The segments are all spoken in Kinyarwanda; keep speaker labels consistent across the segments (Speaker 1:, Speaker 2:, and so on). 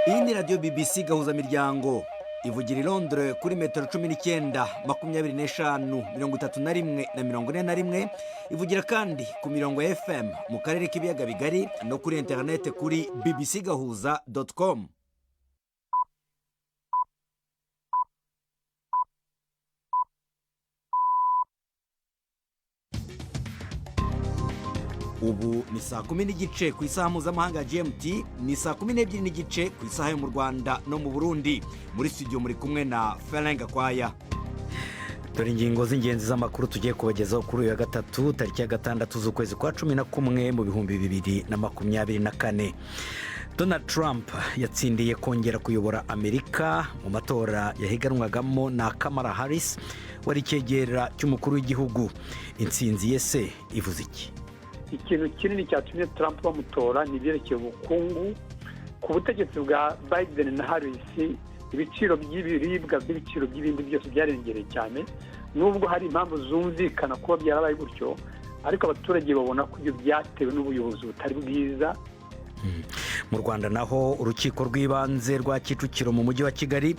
Speaker 1: Iyi ni radiyo BBC gahuza miryango ivugira i Londres kuri metero 19, 25, 31 na 41. Ivugira kandi ku mirongo ya FM mu karere k'ibiyaga bigari no kuri interinete kuri bbcgahuza.com. Ubu ni saa 10:30 ku isaha mpuzamahanga ya GMT, ni saa 12:30 ku isaha yo mu Rwanda no mu Burundi. Muri studio muri kumwe na Ferenga Kwaya. Dore ingingo z'ingenzi z'amakuru tugiye kubagezaho kuri uyu wa gatatu tariki ya 6 z'ukwezi kwa 11 mu 2024. Donald Trump yatsindiye kongera kuyobora Amerika mu matora yahiganwagamo na Kamala Harris wari icyegera cy'umukuru w'igihugu. Intsinzi yese ivuze iki?
Speaker 2: Ikintu kinini cyatumye Trump bamutora ni ibyerekeye ubukungu. Ku butegetsi bwa Biden na Harris, ibiciro by'ibiribwa by'ibiciro by'ibindi byose byarengereye cyane, nubwo hari impamvu zumvikana kuba byarabaye gutyo, ariko abaturage babona ko ibyo byatewe n'ubuyobozi butari bwiza.
Speaker 1: Mu Rwanda naho urukiko rw'ibanze rwa Kicukiro mu mujyi wa Kigali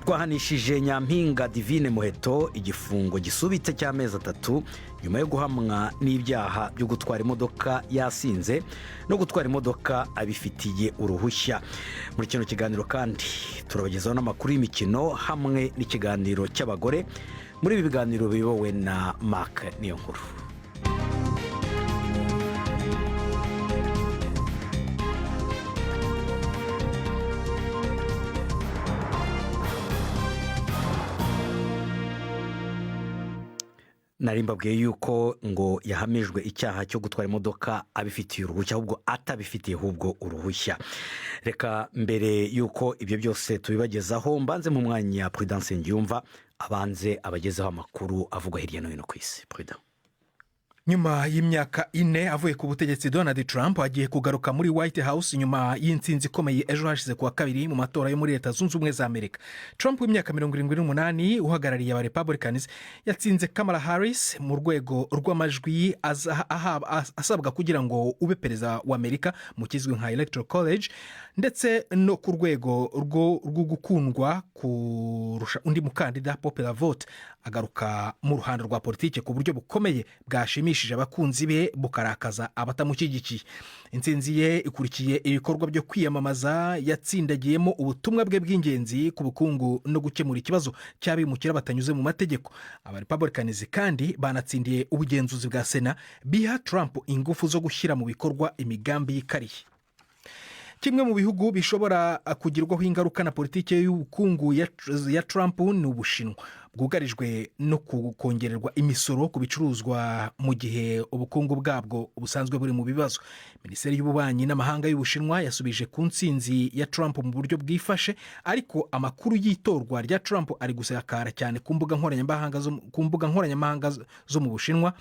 Speaker 1: rwahanishije Nyampinga Divine Muheto igifungo gisubitse cy'amezi 3 nyuma yo guhamwa n'ibyaha byo gutwara imodoka yasinze no gutwara imodoka abifitiye uruhushya. Muri kino kiganiro kandi turabagezaho n'amakuru y'imikino hamwe n'ikiganiro cy'abagore. Muri ibi biganiro biyobowe na Mark Niyonkuru. Narimbabwiye yuko ngo yahamijwe icyaha cyo gutwara imodoka abifitiye uruhushya, ahubwo atabifitiye ahubwo uruhushya. Reka mbere yuko ibyo byose tubibagezaho mbanze mu mwanya Prudence Ngiyumva abanze abagezaho amakuru avugwa hirya no hino ku isi. Prudence.
Speaker 3: Nyuma y'imyaka 4 avuye ku butegetsi, Donald Trump agiye kugaruka muri White House nyuma y'intsinzi ikomeye ejo hashize kuwa 2 mu matora yo muri Leta Zunze Ubumwe za Amerika. Trump w'imyaka 78 uhagarariye aba Republicans yatsinze Kamala Harris mu rwego rw'amajwi asabwa kugira ngo ube perezida wa Amerika mu kizwi nka Electoral College, ndetse no ku rwego rwo gukundwa kurusha undi mukandida popular vote. Agaruka mu ruhando rwa politike ku buryo bukomeye bwashimishije abakunzi be bukarakaza abatamushyigikiye. Intsinzi ye ikurikiye ibikorwa byo kwiyamamaza yatsindagiyemo ubutumwa bwe bw'ingenzi ku bukungu no gukemura ikibazo cy'abimukira batanyuze mu mategeko. Aba Republicans kandi banatsindiye ubugenzuzi bwa Sena biha Trump ingufu zo gushyira mu bikorwa imigambi y'ikariye. Kimwe mu bihugu bishobora kugirwaho ingaruka na politike y'ubukungu ya Trump ni Ubushinwa, bwugarijwe no kongererwa imisoro ku bicuruzwa mu gihe ubukungu bwabwo busanzwe buri mu bibazo. Minisiteri y'ububanyi n'amahanga y'Ubushinwa yasubije ku ntsinzi ya Trump mu buryo bwifashe, ariko amakuru y'itorwa rya Trump ari gusakara cyane ku mbuga nkoranyambaga zo mu Bushinwa.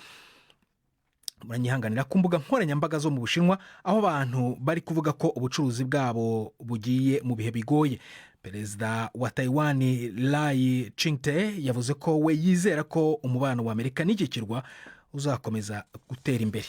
Speaker 3: Muranyihanganira, ku mbuga nkoranyambaga zo mu Bushinwa, aho abantu bari kuvuga ko ubucuruzi bwabo bugiye mu bihe bigoye. Perezida wa Taiwan Lai Ching-te yavuze ko we yizera ko umubano wa Amerika n'iki kirwa uzakomeza gutera imbere.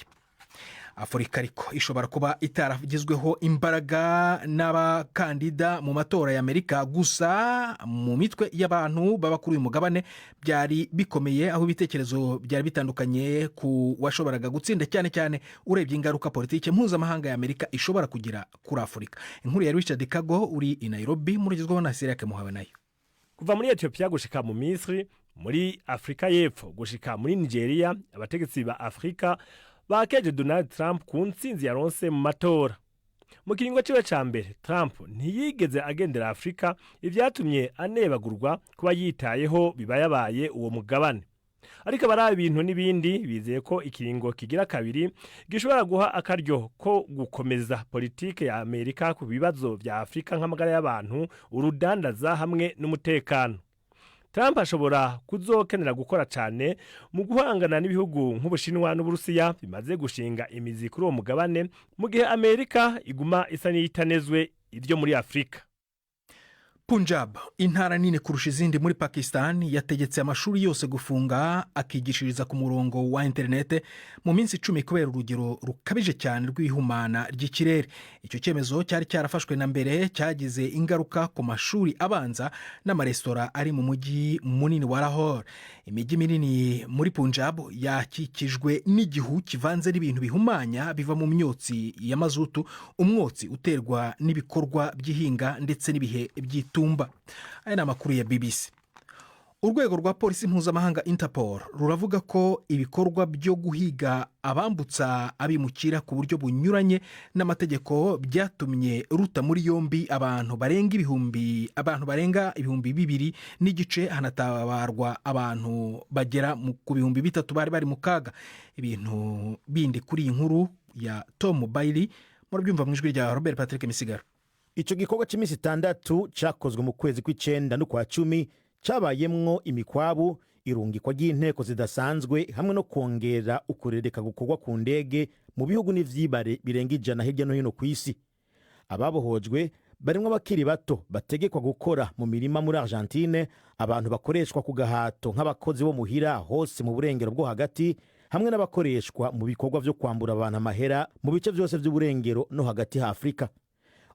Speaker 3: Afurika ariko ishobora kuba itaragizweho imbaraga n'abakandida mu matora ya Amerika, gusa mu mitwe y'abantu baba kuri uyu mugabane byari bikomeye, aho ibitekerezo byari bitandukanye ku washoboraga gutsinda, cyane cyane urebye ingaruka politike mpuzamahanga ya Amerika ishobora kugira kuri Afurika. Inkuru ya Richard Kago uri i Nairobi, murigezweho na Sirake Muhawe nayo.
Speaker 4: Kuva muri Ethiopia gushika mu Misri, muri Afrika y'Epfo gushika muri Nigeria, abategetsi ba Afrika bakeje Donald Trump ku ntsinzi yaronse mu matora. Mu kiringo ciwe ca mbere, Trump ntiyigeze agendera Afrika, ivyatumye anebagurwa kuba yitayeho bibayabaye uwo mugabane. Ariko abari ibintu n'ibindi bizeye ko ikiringo kigira kabiri gishobora guha akaryo ko gukomeza politike ya Amerika ku bibazo vya Afrika nk'amagara y'abantu, urudandaza hamwe n'umutekano. Trump ashobora kuzokenera gukora cyane mu guhangana n'ibihugu nk'Ubushinwa n'Uburusiya bimaze gushinga imizi kuri uwo mugabane, mu gihe Amerika iguma isa n'iyitanezwe ibyo muri Afrika.
Speaker 3: Punjab, intara nini kurusha izindi muri Pakistan, yategetse amashuri yose gufunga akigishiriza ku murongo wa interinete mu minsi 10 kubera urugero rukabije cyane rw'ihumana ry'ikirere. Icyo cyemezo cyari cyarafashwe na mbere cyagize ingaruka ku mashuri abanza n'amaresitora ari mu mujyi munini wa Lahore. Imijyi minini muri Punjab yakikijwe n'igihu kivanze n'ibintu bihumanya biva mu myotsi ya mazutu, umwotsi uterwa n'ibikorwa by'ihinga ndetse n'ibihe by'itumba. Aya ni amakuru ya BBC. Urwego rwa polisi mpuzamahanga Interpol ruravuga ko ibikorwa byo guhiga abambutsa abimukira ku buryo bunyuranye n'amategeko byatumye ruta muri yombi abantu barenga ibihumbi 2.5 n'igice, hanatabarwa abantu bagera ku bihumbi 3 bari mu kaga. Ibintu bindi kuri iyi nkuru ya Tom Bailey murabyumva mu ijwi rya Robert Patrick Misigaro.
Speaker 5: Icyo gikorwa cy'iminsi 6 cyakozwe mu kwezi kw'Icyenda no kwa 10 cyabayemwo imikwabu, irungikwa ry'inteko zidasanzwe hamwe no kongera ukurereka gukorwa ku ndege mu bihugu n'ivyibare birenga 100 hirya no hino ku isi. Ababohojwe barimwo abakiri bato bategekwa gukora mu mirima muri Argentine, abantu bakoreshwa ku gahato nk'abakozi bo muhira hose mu burengero bwo hagati, hamwe n'abakoreshwa mu bikorwa byo kwambura abantu amahera mu bice byose by'uburengero no hagati ha Afrika.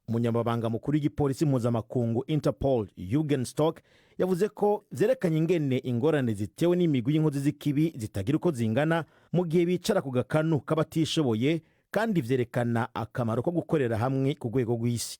Speaker 5: Umunyamabanga mukuru w'igipolisi mpuzamakungu Interpol, Jürgen Stock, yavuze ko vyerekanye ingene ingorane zitewe n'imigwi y'inkozi z'ikibi zitagira uko zingana mu gihe bicara ku gakanu k'abatishoboye, kandi vyerekana akamaro ko gukorera hamwe ku rwego rw'isi.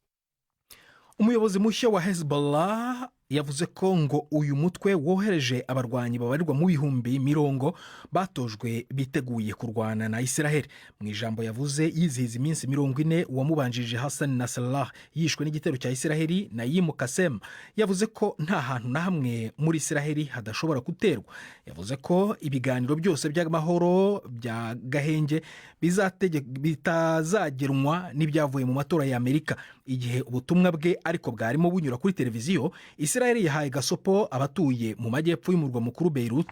Speaker 3: Umuyobozi mushya wa Hezbollah yavuze ko ngo uyu mutwe wohereje abarwanyi babarirwa mu bihumbi 10 batojwe biteguye kurwana na Israel. Mu ijambo yavuze yizihiza iminsi 40 uwamubanjirije Hassan Nasrallah yishwe n'igitero cya Israel, Naim Qassem yavuze ko nta hantu na hamwe muri Israel hadashobora guterwa. Yavuze ko ibiganiro byose by'amahoro bya gahenge bitazagerwa n'ibyavuye mu matora ya Amerika. Igihe ubutumwa bwe ariko bwarimo bunyura kuri televiziyo, Israel yahaye gasopo abatuye mu majyepfo y'umurwa mukuru Beirut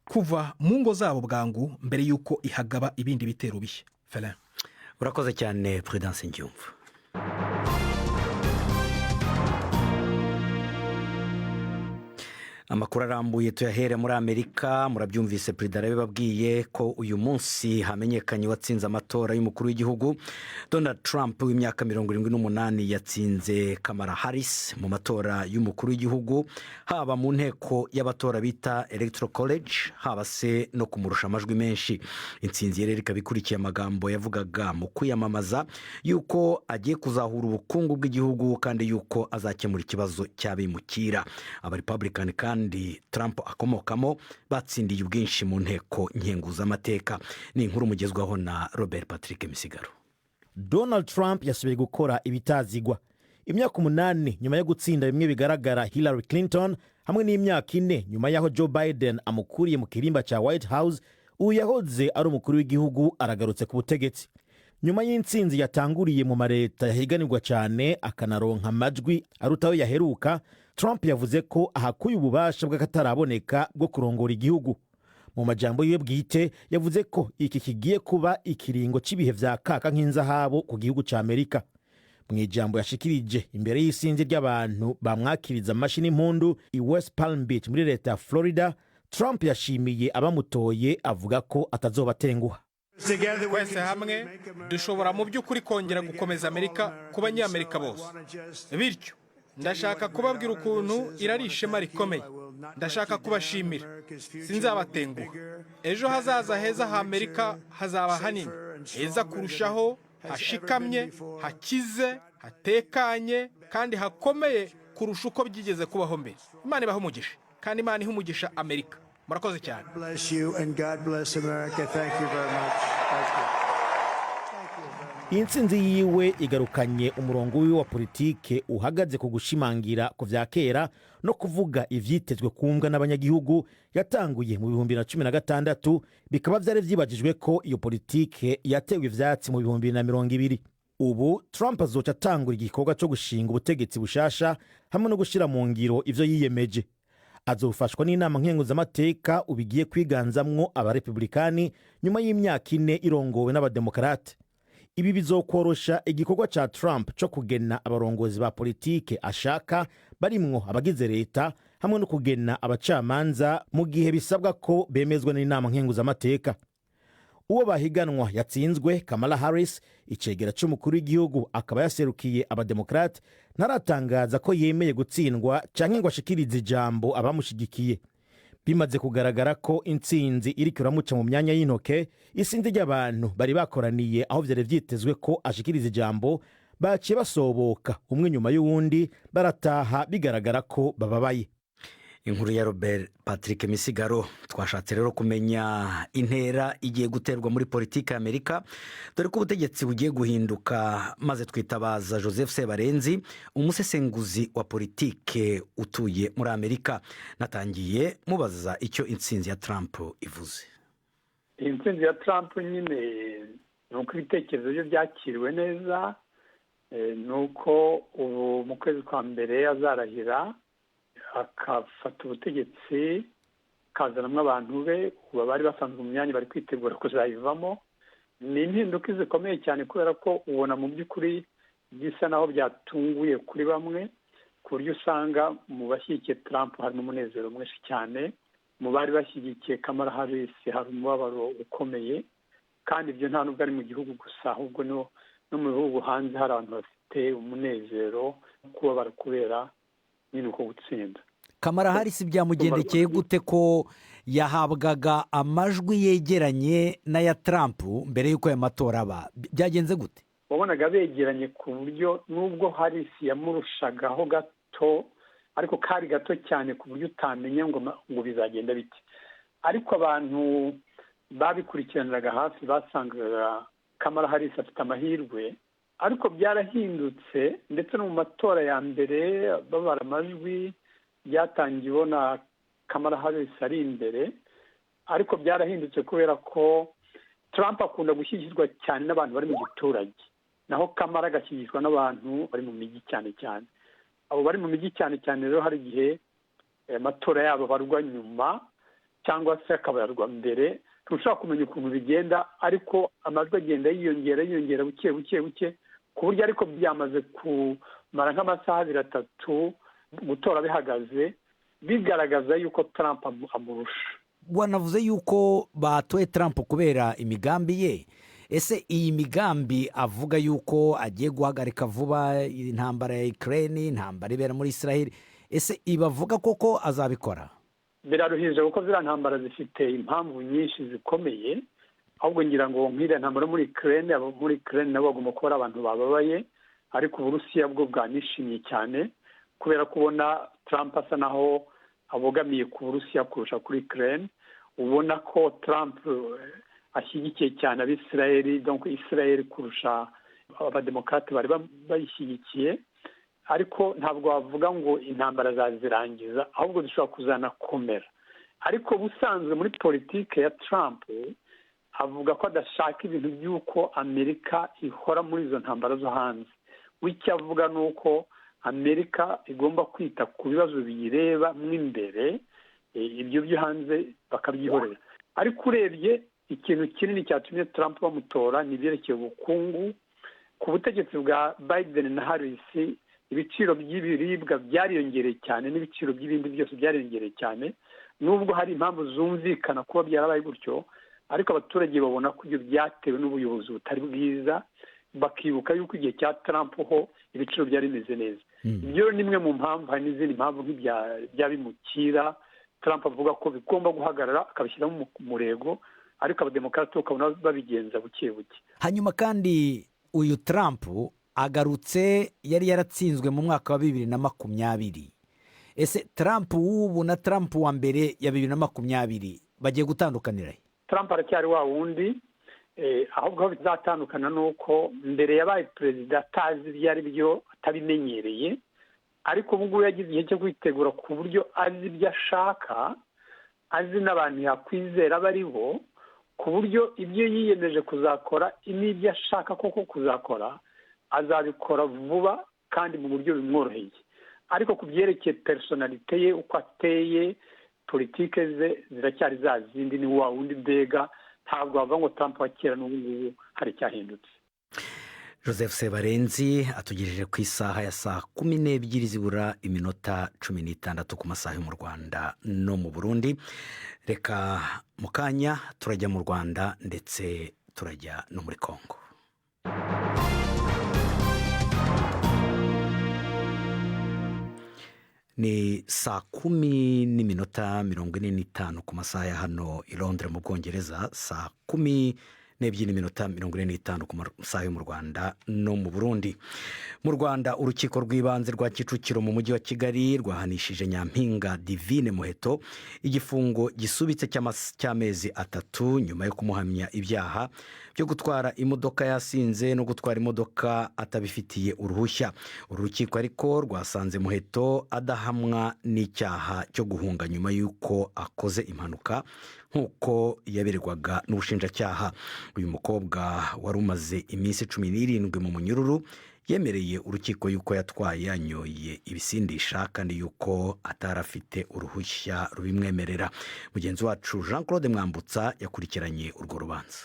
Speaker 3: kuva mu ngo zabo bwangu mbere y'uko ihagaba ibindi bitero bishya. Felin,
Speaker 1: urakoze cyane Prudence Ngyumva. Amakuru arambuye tuyahere muri Amerika. Murabyumvise, Perezida arabibabwiye ko uyu munsi hamenyekanye watsinze amatora y'umukuru w'igihugu. Donald Trump w'imyaka 78 yatsinze Kamala Harris mu matora y'umukuru w'igihugu, haba mu nteko y'abatora bita Electoral College, haba se no kumurusha amajwi menshi. Intsinzi rero ikaba ikurikiye amagambo yavugaga mu kwiyamamaza yuko agiye kuzahura ubukungu bw'igihugu kandi yuko azakemura ikibazo cy'abimukira. Aba-Republican kandi Trump akomokamo batsindiye ubwinshi mu nteko nkenguzamateka. Ni inkuru mugezwaho na Robert Patrick Misigaro.
Speaker 5: Donald Trump yasubiye gukora ibitazigwa. Imyaka 8 nyuma yo gutsinda bimwe bigaragara Hillary Clinton, hamwe n'imyaka 4 nyuma yaho Joe Biden amukuriye mu kirimba cya White House, uyu yahoze ari umukuru w'igihugu aragarutse ku butegetsi. Nyuma y'intsinzi yatanguriye mu mareta yahiganirwa cyane akanaronka amajwi arutaho yaheruka, Trump yavuze ko ahakuye ububasha bw'akataraboneka bwo kurongora igihugu. Mu majambo yiwe bwite yavuze ko iki kigiye kuba ikiringo cy'ibihe vya kaka nk'inzahabu ku gihugu cya Amerika. Mu ijambo yashikirije imbere y'isinzi ry'abantu bamwakiriza amashini impundu i West Palm Beach muri leta ya Florida, Trump yashimiye abamutoye avuga ko atazobatenguha.
Speaker 3: Twese hamwe dushobora mu by'ukuri kongera gukomeza Amerika ku banyamerika bose. Bityo ndashaka kubabwira ukuntu irari ishema rikomeye. Ndashaka kubashimira, sinzabatenguha. Ejo hazaza heza ha Amerika hazaba hanini, heza kurushaho, hashikamye, hakize, hatekanye kandi hakomeye kurusha uko byigeze kubaho mbere. Imana ibahe umugisha, kandi Imana ihe umugisha Amerika. Murakoze cyane.
Speaker 5: Iyi ntsinzi yiwe igarukanye umurongo wiwe wa politike uhagaze ku gushimangira ku vya kera no kuvuga ivyitezwe kumva n'abanyagihugu. Yatanguye mu 2016, bikaba vyari vyibajijwe ko iyo politike yatewe ivyatsi mu 2020. Ubu Trump azoca atangura igikorwa cyo gushinga ubutegetsi bushasha hamwe no gushira mu ngiro ivyo yiyemeje. Azofashwa n'inama nkenguzamateka ubigiye kwiganzamwo abarepublikani nyuma y'imyaka 4 irongowe n'abademokarate. ibi bizokworosha igikorwa ca Trump co kugena abarongozi ba politike ashaka barimwo abagize leta hamwe no kugena abacamanza mu gihe bisabwa ko bemezwa n'inama nkenguzamateka. Uwo bahiganwa yatsinzwe Kamala Harris, icegera c'umukuru w'igihugu akaba yaserukiye abademokrate, ntaratangaza ko yemeye gutsindwa canke ngo ashikirize ijambo abamushigikiye. Bimaze kugaragara ko intsinzi iriko iramuca mu myanya y'intoke, isinzi ry'abantu bari bakoraniye aho vyari vyitezwe ko ashikiriza ijambo baciye basoboka umwe nyuma y'uwundi barataha bigaragara ko bababaye.
Speaker 1: Inkuru ya Robert Patrick Misigaro. Twashatse rero kumenya intera igiye guterwa muri politiki y'Amerika dore ko ubutegetsi bugiye guhinduka, maze twitabaza Joseph Sebarenzi, umusesenguzi wa politike utuye muri Amerika. Natangiye mubaza icyo intsinzi ya Trump ivuze.
Speaker 2: Intsinzi ya Trump nyine nuko ibitekerezo bye byakiriwe neza, nuko ubu mu kwezi kwa mbere azarahira akafata ubutegetsi akazanamo abantu be bari basanzwe mu myanya bari kwitegura kuzayivamo. Ni impinduka zikomeye cyane kubera ko ubona mu by'ukuri bisa naho byatunguye kuri bamwe, ku buryo usanga mu bashyigikiye Trump harimo umunezero mwinshi cyane, mu bari bashyigikiye Kamala Harris hari umubabaro ukomeye, kandi ibyo nta nubwo ari mu gihugu gusa ahubwo no mu bihugu hanze hari abantu bafite umunezero kubabara kubera nyine uko gutsinda.
Speaker 1: Kamala Harris byamugendekeye gute ko yahabwaga amajwi yegeranye n'aya Trump mbere y'uko aya matora aba? Byagenze gute?
Speaker 2: Wabonaga begeranye ku buryo nubwo Harris yamurushagaho gato, ariko kari gato cyane ku buryo utamenya ngo bizagenda bite. Ariko abantu babikurikiraniraga hafi basangaga Kamala Harris afite amahirwe, ariko byarahindutse ndetse no mu matora ya mbere babara amajwi byatangiye ubona Kamala Harris ari imbere, ariko byarahindutse kubera ko Trump akunda gushyigikirwa cyane n'abantu bari mu giturage, naho Kamala agashyigikirwa n'abantu bari mu mijyi cyane cyane. Abo bari mu mijyi cyane cyane rero hari igihe amatora yabo barwa nyuma cyangwa se akabarwa mbere, ntushobora kumenya ukuntu bigenda, ariko amajwi agenda yiyongera buke ku buryo ariko byamaze kumara nk'amasaha 2-3 gutora bihagaze, bigaragaza yuko Trump amurusha.
Speaker 1: Wanavuze yuko batoye Trump kubera imigambi ye. Ese iyi migambi avuga yuko agiye guhagarika vuba intambara ya Ukraine, intambara ibera muri Israel, ese ibavuga koko azabikora?
Speaker 2: Biraruhije kuko ziriya ntambara zifite impamvu nyinshi zikomeye, ahubwo ngira ngo nk'iriya ntambara muri Ukraine nabo bagomba kuba ari abantu bababaye, ariko Uburusiya bwo bwanishimye cyane kubera kubona Trump asa naho abogamiye ku Burusiya kurusha kuri Ukraine. Ubona ko Trump ashyigikiye cyane abisirayeli, donc Israel kurusha abademokrate bari bayishyigikiye, ariko ntabwo wavuga ngo intambara zazirangiza, ahubwo zishobora kuzanakomera. Ariko busanzwe muri politike ya Trump avuga ko adashaka ibintu by'uko Amerika ihora muri izo ntambara zo hanze. W'icyo avuga ni uko Amerika igomba kwita ku bibazo biyireba mo imbere, ibyo byo hanze bakabyihorera. Ariko urebye ikintu kinini cyatumye Trump bamutora ni ibyerekeye ubukungu. Ku butegetsi bwa Biden na Harris ibiciro by'ibiribwa byariyongereye cyane n'ibiciro by'ibindi byose byariyongereye cyane, nubwo hari impamvu zumvikana kuba byarabaye gutyo, ariko abaturage babona ko ibyo byatewe n'ubuyobozi butari bwiza, bakibuka yuko igihe cya Trump ho ibiciro byari bimeze neza. Ibyo ni imwe mu mpamvu, hari n'izindi mpamvu nk'ibyabimukira Trump avuga ko bigomba guhagarara akabishyiramo umurego, ariko abademokrate bakabona babigenza buke buke.
Speaker 1: Hanyuma kandi uyu Trump agarutse yari yaratsinzwe mu mwaka wa 2020. Ese Trump w'ubu na Trump wa mbere ya 2020 bagiye gutandukanira?
Speaker 2: Trump aracyari wa wundi, ahubwo aho bizatandukana nuko mbere yabaye perezida atazi ibyo ari byo, atabimenyereye, ariko ubu ngubu yagize igihe cyo kwitegura ku buryo azi ibyo ashaka, azi n'abantu yakwizera bari bo, ku buryo ibyo yiyemeje kuzakora n'ibyo ashaka koko kuzakora azabikora vuba kandi mu buryo bimworoheye. Ariko ku byerekeye personalite ye, uko ateye, politike ze ziracyari za zindi, ni wa wundi mbega, ntabwo bavuga ngo Trump wa kera n'ubu ngubu hari icyahindutse.
Speaker 1: Joseph Sebarenzi atugejeje ku isaha ya saa 12 zibura iminota 16 ku masaha yo mu Rwanda no mu Burundi. Reka mu kanya turajya mu Rwanda ndetse turajya no muri Kongo. Ni saa 10:45 ku masaha ya hano i Londres mu Bwongereza, saa 10:45 ku masaha yo mu Rwanda no mu Burundi. Mu Rwanda urukiko rw'ibanze rwa Kicukiro mu mujyi wa Kigali rwahanishije Nyampinga Divine Muheto igifungo gisubitse cy'amezi 3 nyuma yo kumuhamya ibyaha byo gutwara imodoka yasinze no gutwara imodoka atabifitiye uruhushya. Urukiko ariko rwasanze Muheto adahamwa n'icyaha cyo guhunga nyuma y'uko akoze impanuka nk'uko yaberwaga n'ubushinjacyaha. Uyu mukobwa wari umaze iminsi 17 mu munyururu yemereye urukiko yuko yatwaye yanyoye ibisindisha kandi yuko atarafite uruhushya rubimwemerera. Mugenzi wacu Jean Claude Mwambutsa yakurikiranye urwo rubanza.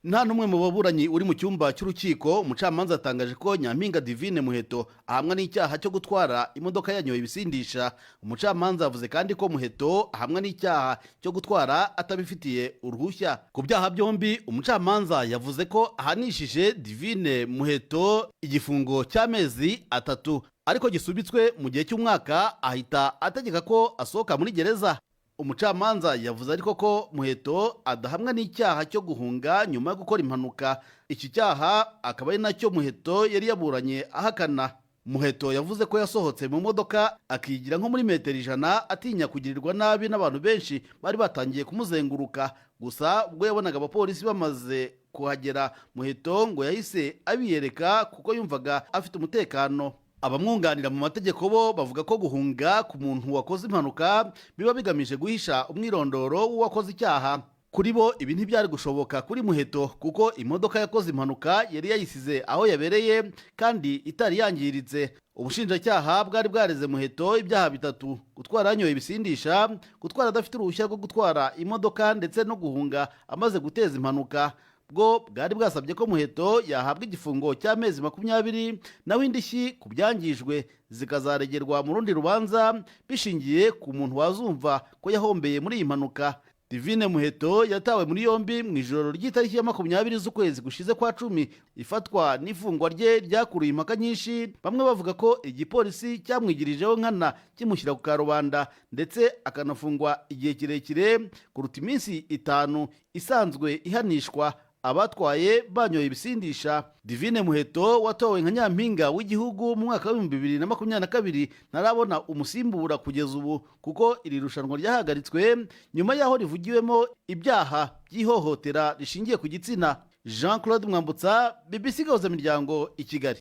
Speaker 6: Nta numwe mu baburanyi uri mu cyumba cy'urukiko, umucamanza atangaje ko Nyampinga Divine Muheto ahamwa n'icyaha cyo gutwara imodoka yanyoye ibisindisha. Umucamanza avuze kandi ko Muheto ahamwa n'icyaha cyo gutwara atabifitiye uruhushya. Ku byaha byombi umucamanza yavuze ko ahanishije Divine Muheto igifungo cy'amezi 3 ariko gisubitswe mu gihe cy'umwaka, ahita ategeka ko asohoka muri gereza. Umucamanza yavuze ariko ko Muheto adahamwa n'icyaha cyo guhunga nyuma yo gukora impanuka. Iki cyaha akaba ari nacyo Muheto yari yaburanye ahakana. Muheto yavuze ko yasohotse mu modoka akigira nko muri metero 100 atinya kugirirwa nabi n'abantu benshi bari batangiye kumuzenguruka. Gusa ubwo yabonaga abapolisi bamaze kuhagera, Muheto ngo yahise abiyereka kuko yumvaga afite umutekano. Abamwunganira mu mategeko bo bavuga ko guhunga ku muntu wakoze impanuka biba bigamije guhisha umwirondoro w'uwakoze icyaha. Kuri bo ibi ntibyari gushoboka kuri Muheto kuko imodoka yakoze impanuka yari yayisize aho yabereye kandi itari yangiritse. Ubushinjacyaha bwari bwareze Muheto ibyaha 3: gutwara yanyoye ibisindisha, gutwara adafite uruhushya rwo gutwara imodoka ndetse no guhunga amaze guteza impanuka. Bwo bwari bwasabye ko Muheto yahabwa igifungo cy'amezi 20 naho indishyi ku byangijwe zikazaregerwa mu rundi rubanza bishingiye ku muntu wazumva ko yahombeye muri iyi mpanuka. Divine Muheto yatawe muri yombi mu ijoro ry'itariki ya 20 z'ukwezi gushize kwa 10. Ifatwa n'ifungwa rye ryakuruye impaka nyinshi, bamwe bavuga ko igipolisi cyamwigirijeho nkana kimushyira ku karubanda ndetse akanafungwa igihe kirekire kuruta iminsi 5 isanzwe ihanishwa abatwaye banyoye ibisindisha. Divine Muheto watowe nka Nyampinga w'igihugu mu mwaka wa 2022 ntarabona umusimbura kugeza ubu kuko iri rushanwa ryahagaritswe nyuma yaho rivugiwemo ibyaha by'ihohotera rishingiye ku gitsina. Jean Claude Mwambutsa, BBC Gahuza Miryango, i Kigali.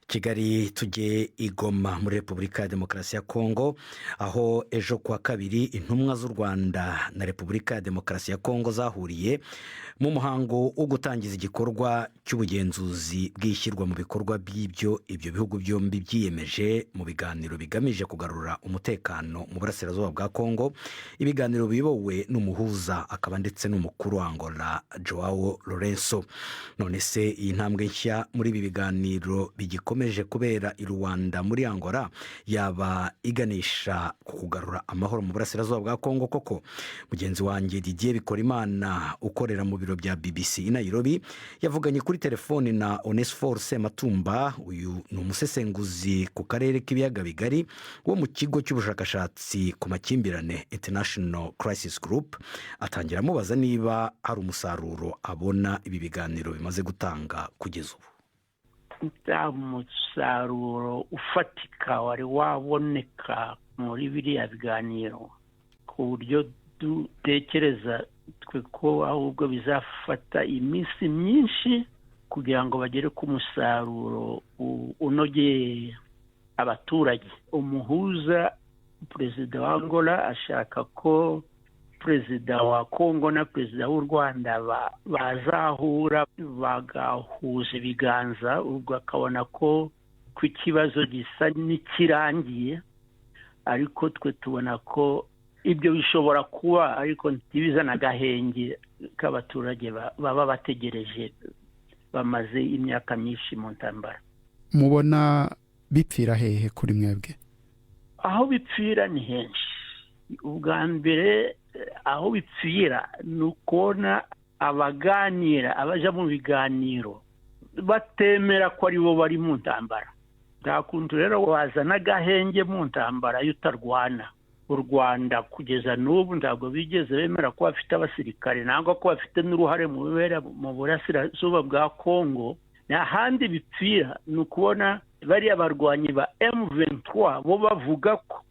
Speaker 1: Kigali tujye i Goma muri Repubulika ya Demokarasi ya Kongo, aho ejo kuwa kabiri intumwa z'u Rwanda na Repubulika ya Demokarasi ya Kongo zahuriye mu muhango wo gutangiza igikorwa cy'ubugenzuzi bw'ishyirwa mu bikorwa by'ibyo ibyo bihugu byombi byiyemeje mu biganiro bigamije kugarura umutekano mu burasirazuba bwa Kongo. Ibiganiro biyobowe n'umuhuza akaba ndetse n'umukuru wa Angola Joao Lourenço. None se iyi ntambwe nshya muri ibi biganiro bigikomeje kubera i Rwanda muri Angola yaba iganisha ku kugarura amahoro mu burasirazuba bwa Kongo koko? Mugenzi wanjye Didier Bikorimana ukorera mu biro bya BBC i Nairobi yavuganye kuri telefoni na Onesphore Sematumba. Uyu ni umusesenguzi ku karere k'ibiyaga bigari wo mu kigo cy'ubushakashatsi ku makimbirane International Crisis Group. Atangira amubaza niba hari umusaruro abona ibi biganiro bimaze gutanga kugeza ubu.
Speaker 7: Nta musaruro ufatika wari waboneka muri biriya biganiro ku buryo dutekereza twe ko ahubwo bizafata iminsi myinshi kugira ngo bagere ku musaruro unogeye abaturage. Umuhuza perezida wa Angola ashaka ko perezida wa Kongo na perezida w'u Rwanda bazahura bagahuza ibiganza, ubwo akabona ko ku kibazo gisa n'ikirangiye, ariko twe tubona ko ibyo bishobora kuba ariko ntibizana agahenge k'abaturage baba bategereje bamaze imyaka myinshi mu ntambara.
Speaker 8: mubona bipfira hehe kuri mwebwe?
Speaker 7: Aho bipfira ni henshi. Ubwa mbere aho bipfira ni ukubona abaganira, abaja mu biganiro batemera ko ari bo bari mu ntambara. Nta kuntu rero wazana agahenge mu ntambara iyo utarwana. U Rwanda kugeza n'ubu ntabwo bigeze bemera ko bafite abasirikare, ntabwo ko bafite n'uruhare mu bibera mu burasirazuba bwa Kongo. N'ahandi bipfira ni ukubona bariya barwanyi ba M23 bo bavuga ko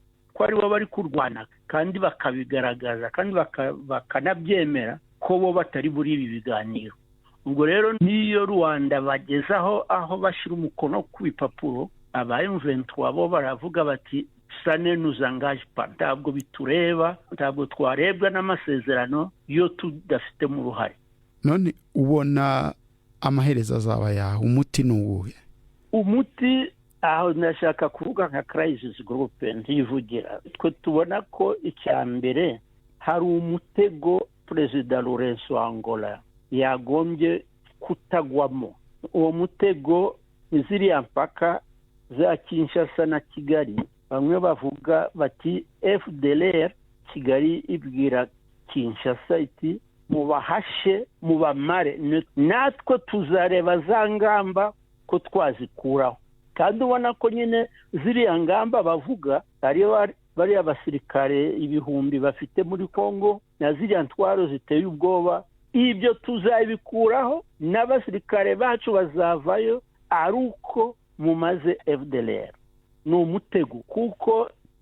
Speaker 7: ari bo bari kurwana kandi bakabigaragaza kandi bakanabyemera ko bo batari muri ibi biganiro. Ubwo rero niyo Rwanda bagezaho aho bashyira umukono ku bipapuro, aba M23 bo baravuga bati sane nuzangaje pa, ntabwo bitureba, ntabwo twarebwa n'amasezerano yo tudafite mu ruhare.
Speaker 8: None ubona amaherezo azaba yaho, umuti ni uwuhe?
Speaker 7: Umuti aho nashaka kuvuga nka crisis group ntivugira. Twe tubona ko icya mbere hari umutego Perezida Lourenço wa Angola yagombye kutagwamo. Uwo mutego ziriya mpaka za Kinshasa na Kigali, bamwe bavuga bati FDLR Kigali ibwira Kinshasa iti mubahashe mubamare, natwe tuzareba za ngamba ko twazikuraho. Kandi ubona ko nyine ziriya ngamba bavuga ari bari abasirikare ibihumbi bafite muri Kongo na ziriya ntwaro ziteye ubwoba, ibyo tuzabikuraho n'abasirikare bacu bazavayo ari uko mumaze FDLR. Ni umutego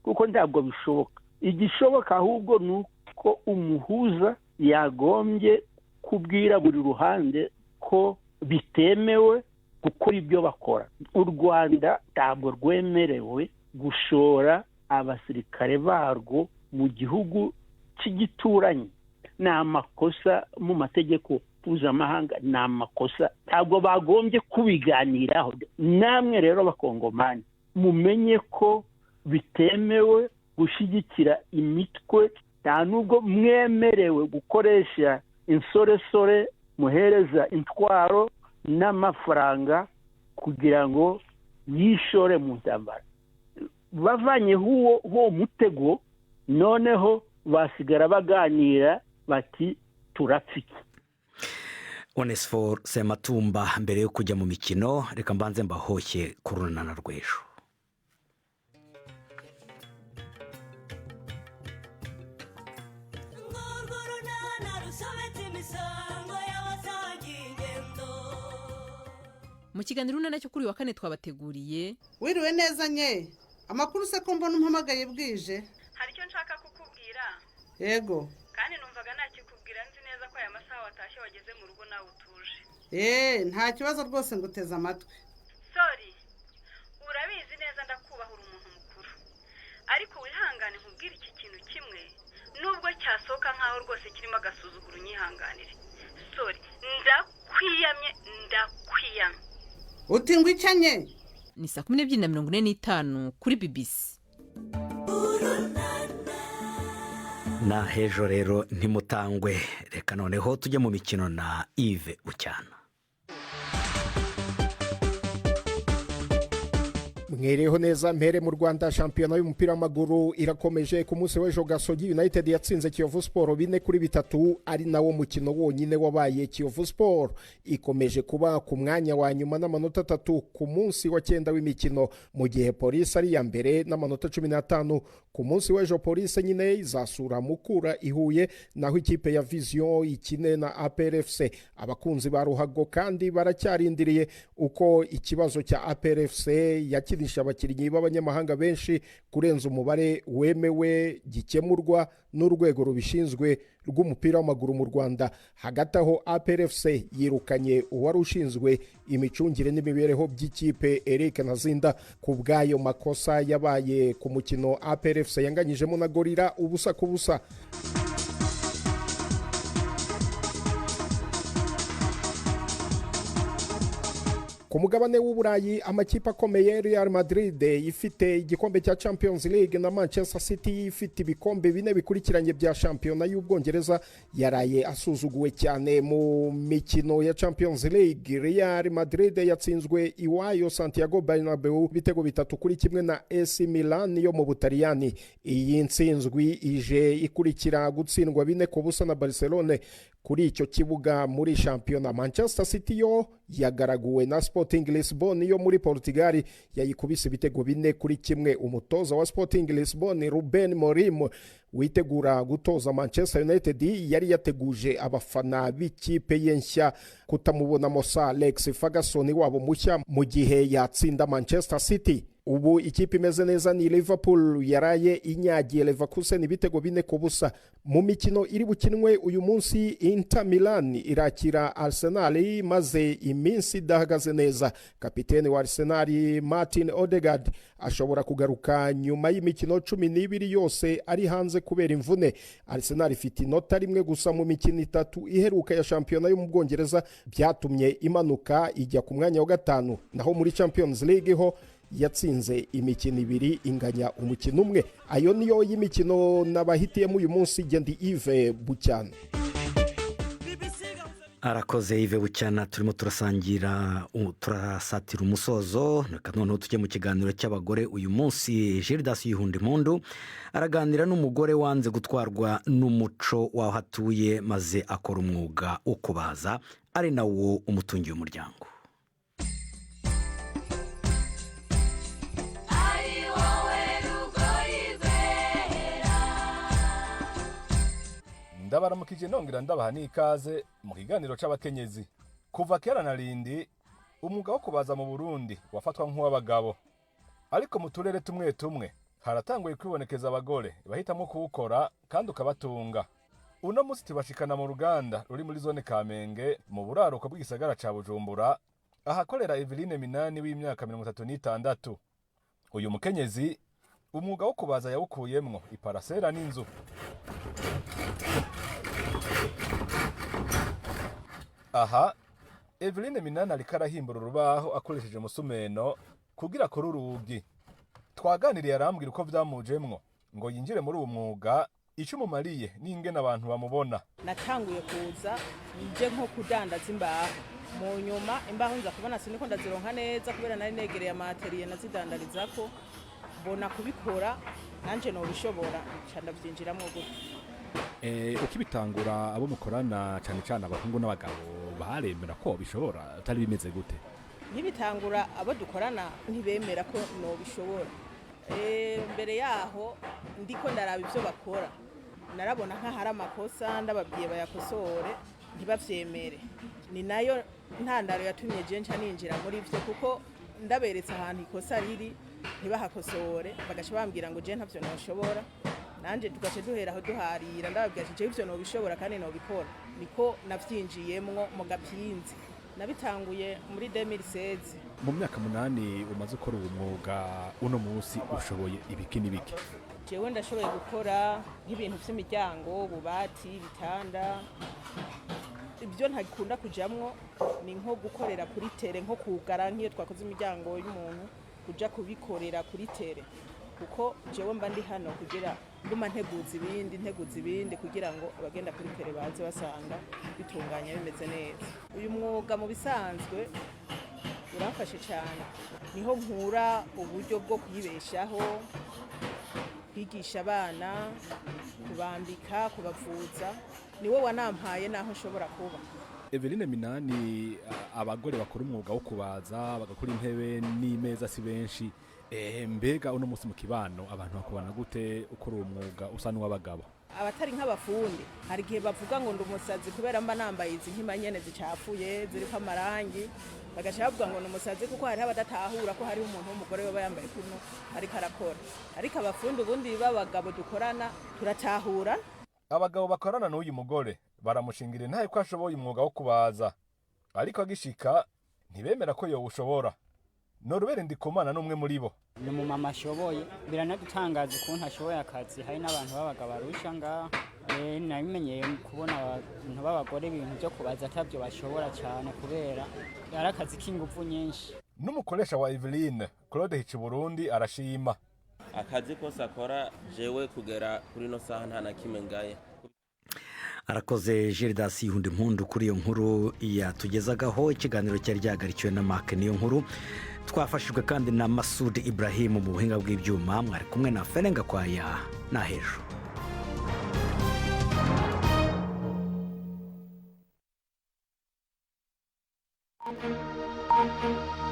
Speaker 7: kuko ntabwo bishoboka. Igishoboka ahubwo ni uko umuhuza yagombye kubwira buri ruhande ko bitemewe gukora ibyo bakora. U Rwanda ntabwo rwemerewe gushora abasirikare barwo mu gihugu cy'igituranyi. Ni amakosa mu mategeko mpuzamahanga, ni amakosa, ntabwo bagombye kubiganiraho. Namwe rero bakongomani mumenye ko bitemewe gushyigikira imitwe, nta nubwo mwemerewe gukoresha insoresore muhereza intwaro n'amafaranga kugira ngo yishore mu ntambara. Bavanyeho uwo mutego, noneho basigara baganira bati turapfike.
Speaker 1: Onesphore Sematumba, mbere yo kujya mu mikino reka mbanze mbahoshye ku runana rw'ejo.
Speaker 9: Mu kiganiro runana cyo kuri wa kane twabateguriye.
Speaker 10: Wiriwe neza nye, amakuru se ko mbona umpamagaye bwije?
Speaker 11: Hari icyo nshaka kukubwira.
Speaker 10: Yego.
Speaker 11: Kandi numvaga nakikubwira, nzi neza ko aya masaha watashye wageze mu rugo nawe utuje.
Speaker 10: Nta kibazo rwose nguteze amatwi.
Speaker 11: Sorry, urabizi neza ndakubahura umuntu mukuru, ariko wihangane nkubwire iki kintu kimwe, nubwo cyasohoka nkaho rwose kirimo agasuzuguro unyihanganire. Sorry, ndakwiyamye.
Speaker 10: Uti ngwicanye?
Speaker 9: Ni 12:45 kuri BBC.
Speaker 1: Na hejo rero ntimutangwe. Reka noneho tujye mu mikino na Yves Bucyana.
Speaker 12: Mwereho neza, mpere mu Rwanda. Shampiyona y'umupira w'amaguru irakomeje. Ku munsi w'ejo Gasogi United yatsinze Kiyovu Sport 4-3, ari nawo mukino wonyine wabaye. Kiyovu Sport ikomeje kuba ku mwanya wa nyuma n'amanota 3 ku munsi wa 9 w'imikino, mu gihe Police ari ya mbere n'amanota 15. Ku munsi w'ejo Police nyine izasura Mukura ihuye, naho ikipe ya Vision ikine na APRFC. Abakunzi ba Ruhago kandi baracyarindiriye uko ikibazo cya APRFC yakinisha abakinnyi b'abanyamahanga benshi kurenza umubare wemewe gikemurwa n'urwego rubishinzwe rw'umupira w'amaguru mu Rwanda. Hagati aho APRFC yirukanye uwari ushinzwe imicungire n'imibereho by'ikipe Eric Nazinda ku bw'ayo makosa yabaye ku mukino APRFC yanganyijemo na Gorira 1-1. ku mugabane w'uburayi amakipe akomeye Real Madrid ifite igikombe cya Champions League na Manchester City ifite ibikombe 4 bikurikiranye bya shampiyona y'Ubwongereza yaraye asuzuguwe cyane mu mikino ya Champions League. Real Madrid yatsinzwe iwayo Santiago Bernabeu bitego 3-1 na AC Milan yo mu Butaliyani. Iyi ntsinzwi ije ikurikira gutsindwa 4-0 na Barcelona kuri icyo kibuga muri shampiyona. Manchester City yo yagaraguwe na Sporting Lisbon yo muri Portugal yayikubise ibitego 4-1. Umutoza wa Sporting Lisbon Ruben Amorim witegura gutoza Manchester United yari yateguje abafana b'ikipe ye nshya kutamubonamo Sir Alex Ferguson wabo mushya mu gihe yatsinda Manchester City. Ubu ikipe imeze neza ni Liverpool yaraye inyagiye Leverkusen ibitego 4-0. Mu mikino iri bukinwe uyu munsi Inter Milan irakira Arsenal maze iminsi idahagaze neza. Kapiteni wa Arsenal Martin Odegaard ashobora kugaruka nyuma y'imikino 12 yose ari hanze kubera imvune. Arsenal ifite inota rimwe gusa mu mikino 3 iheruka ya shampiyona yo mu Bwongereza byatumye imanuka ijya ku mwanya wa 5. Naho muri Champions League ho yatsinze imikino 2 inganya umukino umwe. Ayo niyo y'imikino nabahitiyemo uyu munsi. Gendi Yves Bucyana.
Speaker 1: arakoze Yves Bucyana. Turimo turasatira umusozo. Noneho tujye mu kiganiro cy'abagore uyu munsi. Gildas Yihundimpundu araganira n'umugore wanze gutwarwa n'umuco w'aho hatuye maze akora umwuga wo kubaza ari nawo umutungiye umuryango.
Speaker 13: Ndabaramukije nongera ndabaha n'ikaze mu kiganiro c'abakenyezi. Kuva kera na rindi umwuga wo kubaza mu Burundi wafatwa nk'uw'abagabo, ariko mu turere tumwe tumwe haratanguye kwibonekeza abagore bahitamo kuwukora kandi ukabatunga. Uno musi tubashikana mu ruganda ruri muri zone Kamenge mu buraruko bw'igisagara ca Bujumbura ahakorera Eveline Minani w'imyaka 36. Uyu mukenyezi umwuga wo kubaza yawukuyemwo iparasera n'inzu. Aha Eveline Minani ariko arahimbura urubaho akoresheje musumeno kugira akore urugi. Twaganiriye arambwira uko vyamujemwo ngo yinjire muri uwo mwuga icyo umumariye n'ingene abantu bamubona.
Speaker 14: Natanguye kuza nje nko kudandaza imbaho, mu nyuma imbaho nza kubona siniko ndazironka neza kubera nari negereye amateriye nazidandarizako, mbona kubikora nanje no bishobora cyane byinjiramo gute.
Speaker 13: Ukibitangura abo mukorana cyane cyane abahungu n'abagabo baremera ko bishobora atari bimeze gute?
Speaker 14: Nkibitangura abo dukorana ntibemera ko no bishobora. Mbere yaho ndiko ndaraba ivyo bakora narabona nka hari amakosa ndababwiye bayakosore ntibavyemere. Ni nayo ntandaro yatumye je nca ninjira muri ivyo kuko ndaberetse ahantu ikosa riri ntibahakosore bagaca bambwira ngo je ntavyo noshobora. Nanje tugace duheraho duharira ndababwira je ivyo no bishobora kandi no bikora. Niko navyinjiyemwo mu gapinzi. Nabitanguye muri 2016.
Speaker 13: Mu myaka 8 umaze ukora uwo mwuga uno munsi ushoboye ibiki n'ibiki?
Speaker 14: Jewe ndashoboye gukora nk'ibintu by'imiryango, ububati, bitanda. Ibyo ntakunda kujamwo ni nko gukorera kuri tere, nko kugara nk'iyo twakoze imiryango y'umuntu kuja kubikorera kuri tere. Kuko jewe mba ndi hano kugira nduma nteguza ibindi kugira ngo abagenda kuri tere baze basanga bitunganya bimeze neza. Uyu mwuga mu bisanzwe urafashe cyane, niho nkura uburyo bwo kwibeshaho, kwigisha abana, kubambika, kubavuza. Niwe wanampaye naho nshobora kuba.
Speaker 13: Eveline Minani abagore bakora umwuga wo kubaza bagakora intebe n'imeza si benshi. Mbega uno munsi mu kibano abantu bakubana gute ukora uwo mwuga usa n'uw'abagabo?
Speaker 14: Abatari nk'abafundi hari gihe bavuga ngo ndumusazi kubera mba nambaye izi nkima nyene zicafuye ziriko amarangi, bagaca bavuga ngo ndumusazi kuko hari abadatahura ko hari umuntu w'umugore baba yambaye kuno ariko arakora. Ariko abafundi ubundi b'abagabo dukorana turatahura.
Speaker 13: Abagabo bakorana n'uyu mugore baramushingira ntaye ko ashoboye umwuga wo kubaza, ariko agishika ntibemera ko yowushobora. Norubere Ndikumana n'umwe muri bo.
Speaker 15: Ni mu mama ashoboye biranadutangaza ukuntu ashoboye akazi. Hari n'abantu babaga barusha ngaho nabimenyeye kubona abantu b'abagore ibintu byo kubaza atabyo bashobora cyane kubera ari akazi k'ingufu nyinshi.
Speaker 13: N'umukoresha wa Eveline Claude Hicuburundi arashima
Speaker 16: akazi kose akora jewe kugera kuri no saha nta na kimwe ngaye.
Speaker 1: Arakoze Gildas Yundi Mpundu kuri iyo nkuru yatugezagaho. Ikiganiro cyari ryahagarikiwe na Mark niyo nkuru, twafashijwe kandi na Masud Ibrahim mu buhinga bw'ibyuma. Mwari kumwe na Ferenga Kwaya na Hejo.
Speaker 17: Thank you.